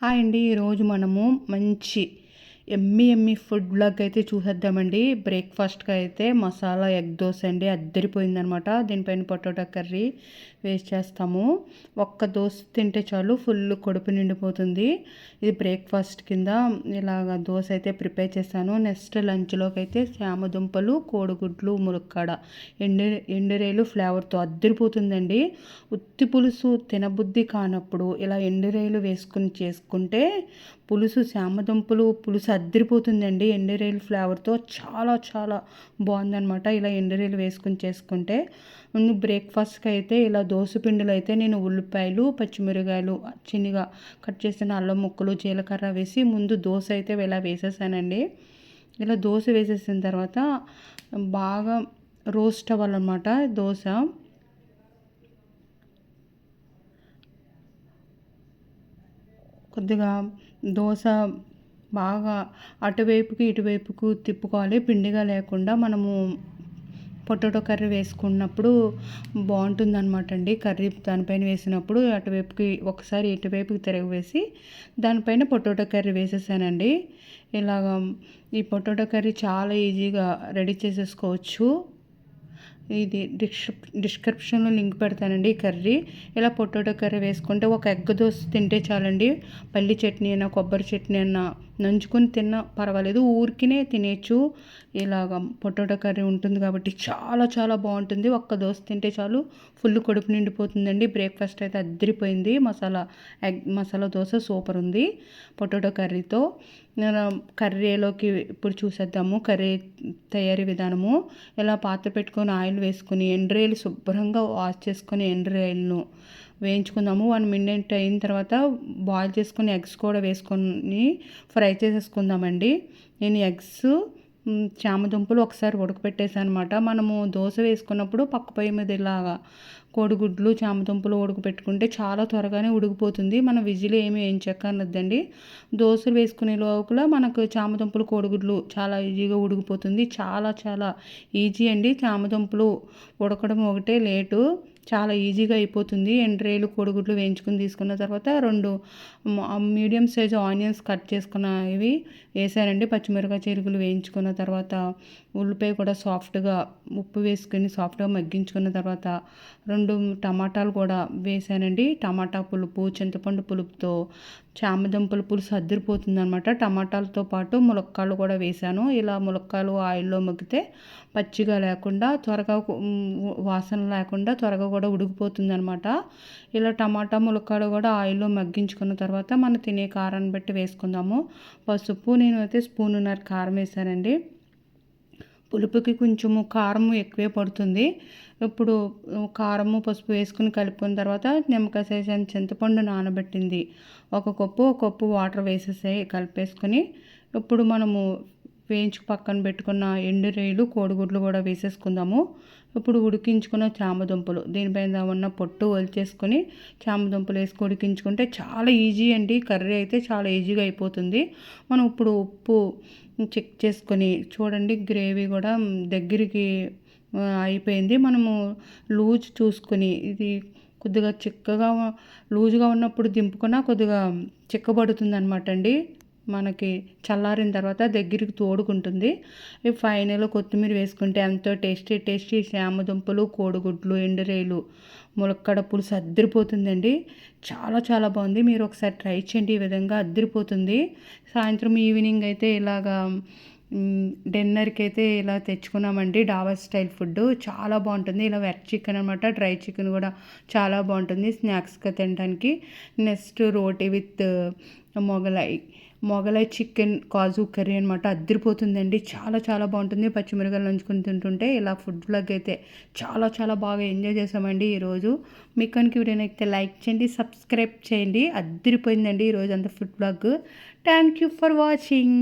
Hi అండి. ఈరోజు మనము మంచి యమ్మీ యమ్మీ ఫుడ్ వ్లాగ్ అయితే చూసేద్దామండి. బ్రేక్ఫాస్ట్‌కి అయితే మసాలా ఎగ్ దోస అండి అద్దరిపోయిందనమాట. దీనిపైన పొటాటో కర్రీ వేస్ట్ చేస్తాము. ఒక్క దోస తింటే చాలు ఫుల్ కడుపు నిండిపోతుంది. ఇది బ్రేక్ఫాస్ట్ కింద ఇలాగ దోస అయితే ప్రిపేర్ చేశాను. నెక్స్ట్ లంచ్‌లోకి అయితే చామదుంపలు, కోడిగుడ్లు, ములక్కాడ, ఎండురేలు ఫ్లేవర్తో అద్దరిపోతుందండి. ఉత్తి పులుసు తినబుద్ధి కానప్పుడు ఇలా ఎండురేలు వేసుకుని చేసుకుంటే పులుసు చామదుంపలు పులుసు అద్దరిపోతుందండి. ఎండురేలు ఫ్లేవర్తో చాలా చాలా బాగుందనమాట. ఇలా ఎండురేలు వేసుకుని చేసుకుంటే బ్రేక్ఫాస్ట్కి అయితే ఇలా దోస పిండిలో అయితే నేను ఉల్లిపాయలు, పచ్చిమిరకాయలు, చిన్నగా కట్ చేసిన అల్లం ముక్కలు, జీలకర్ర వేసి ముందు దోశ అయితే ఇలా వేసేసానండి. ఇలా దోశ వేసేసిన తర్వాత బాగా రోస్ట్ అవ్వాలన్నమాట దోశ. కొద్దిగా దోశ బాగా అటువైపుకి ఇటువైపుకు తిప్పుకోవాలి. పిండిగా లేకుండా మనము పొటాటో కర్రీ వేసుకున్నప్పుడు బాగుంటుందన్నమాట అండి. కర్రీ దానిపైన వేసినప్పుడు అటువైపుకి ఒకసారి ఇటువైపుకి తిరగవేసి దానిపైన పొటాటో కర్రీ వేసేసానండి. ఇలాగ ఈ పొటాటో కర్రీ చాలా ఈజీగా రెడీ చేసేసుకోవచ్చు. ఇది డిస్క్రిప్షన్లో లింక్ పెడతానండి. ఈ కర్రీ ఇలా పొటాటో కర్రీ వేసుకుంటే ఒక ఎగ్ దోశ తింటే చాలండి. పల్లి చట్నీ అయినా కొబ్బరి చట్నీ అయినా నంచుకొని తిన్నా పర్వాలేదు, ఊరికినే తినేయచ్చు. ఇలాగ పొటాటో కర్రీ ఉంటుంది కాబట్టి చాలా చాలా బాగుంటుంది. ఒక్క దోశ తింటే చాలు ఫుల్ కడుపు నిండిపోతుందండి. బ్రేక్ఫాస్ట్ అయితే అద్దరిపోయింది. ఎగ్ మసాలా దోశ సూపర్ ఉంది పొటాటో కర్రీతో. కర్రీలోకి ఇప్పుడు చూసేద్దాము కర్రీ తయారీ విధానము. ఇలా పాత్ర పెట్టుకొని ఆయిల్ వేసుకొని ఎండ్రాయిలు శుభ్రంగా వాష్ చేసుకొని ఎండ్రాయిల్ను వేయించుకుందాము. 1 మినిట్ అయిన తర్వాత బాయిల్ చేసుకొని ఎగ్స్ కూడా వేసుకొని ఫ్రై చేసేసుకుందామండి. నేను ఎగ్స్ చామదుంపలు ఒకసారి ఉడకపెట్టేసాను అనమాట. మనము దోశ వేసుకున్నప్పుడు పక్క పొయ్యి మీద ఇలాగా కోడిగుడ్లు, చామదుంపలు ఉడకపెట్టుకుంటే చాలా త్వరగానే ఉడికిపోతుంది. మన విజిల్ ఏమి వేయించక్కర్లేదండి. దోశలు వేసుకునే లోపల మనకు చామదుంపలు, కోడిగుడ్లు చాలా ఈజీగా ఉడికిపోతుంది. చాలా చాలా ఈజీ అండి. చామదుంపలు ఉడకడం ఒకటే లేటు, చాలా ఈజీగా అయిపోతుంది. ఎండ్రాయిలు, కోడిగుడ్లు వేయించుకుని తీసుకున్న తర్వాత 2 మీడియం సైజు ఆనియన్స్ కట్ చేసుకున్న ఇవి వేసానండి. పచ్చిమిరపకాయ చిలుకలు వేయించుకున్న తర్వాత ఉల్లిపాయ కూడా సాఫ్ట్గా ఉప్పు వేసుకొని సాఫ్ట్గా మగ్గించుకున్న తర్వాత 2 టమాటాలు కూడా వేసానండి. టమాటా పులుపు, చింతపండు పులుపుతో చామదుంపల పులుసు అద్దరిపోతుందనమాట. టమాటాలతో పాటు ములక్కాడలు కూడా వేసాను. ఇలా ములక్కాడలు ఆయిల్లో మగ్గితే పచ్చిగా లేకుండా త్వరగా వాసన లేకుండా త్వరగా కూడా ఉడికిపోతుంది అనమాట. ఇలా టమాటా ములక్కాడ కూడా ఆయిల్లో మగ్గించుకున్న తర్వాత మనం తినే కారాన్ని బట్టి వేసుకుందాము. పసుపు నేను అయితే 1.5 స్పూన్ కారం వేసానండి. పులుపుకి కొంచెము కారం ఎక్కువే పడుతుంది. ఇప్పుడు కారము, పసుపు వేసుకుని కలుపుకున్న తర్వాత నిమ్మకాయ సైజు చింతపండు నానబెట్టింది ఒక కప్పు వాటర్ వేసేసి కలిపేసుకొని ఇప్పుడు మనము వేయించి పక్కన పెట్టుకున్న ఎండురేలు, కోడిగుడ్లు కూడా వేసేసుకుందాము. ఇప్పుడు ఉడికించుకున్న చామదుంపలు దీనిపైన ఉన్న పొట్టు వలిచేసుకొని చామదుంపలు వేసి ఉడికించుకుంటే చాలా ఈజీ అండి. కర్రీ అయితే చాలా ఈజీగా అయిపోతుంది. మనం ఇప్పుడు ఉప్పు చెక్ చేసుకొని చూడండి, గ్రేవీ కూడా దగ్గరికి అయిపోయింది. మనము లూజ్ చూసుకొని ఇది కొద్దిగా చిక్కగా లూజ్గా ఉన్నప్పుడు దింపుకున్న కొద్దిగా చిక్కబడుతుంది అనమాట అండి. మనకి చల్లారిన తర్వాత దగ్గరికి తోడుకుంటుంది. ఫైనల్ కొత్తిమీర వేసుకుంటే ఎంతో టేస్టీ చామదుంపలు, కోడిగుడ్లు, ఎండురేలు, ములక్కాడ పులుసు అద్దరిపోతుందండి. చాలా చాలా బాగుంది. మీరు ఒకసారి ట్రై చేయండి. ఈ విధంగా అద్దరిపోతుంది. సాయంత్రం ఈవినింగ్ అయితే ఇలాగా డిన్నర్కి అయితే ఇలా తెచ్చుకున్నామండి. డాబా స్టైల్ ఫుడ్ చాలా బాగుంటుంది. ఇలా వెట్ చికెన్ అనమాట. డ్రై చికెన్ కూడా చాలా బాగుంటుంది స్నాక్స్గా తినడానికి. Next roti with Mughlai chicken kaju curry అనమాట. అద్దరిపోతుందండి. చాలా చాలా బాగుంటుంది. పచ్చిమిరకాయలు నంచుకొని తింటుంటే ఇలా ఫుడ్ వ్లాగ్ అయితే చాలా చాలా బాగా ఎంజాయ్ చేసామండి ఈరోజు. మీకు కనుక వీడియో నచ్చితే లైక్ చేయండి, సబ్స్క్రైబ్ చేయండి. అద్దరిపోయిందండి ఈరోజు అంతా food vlog. Thank you for watching.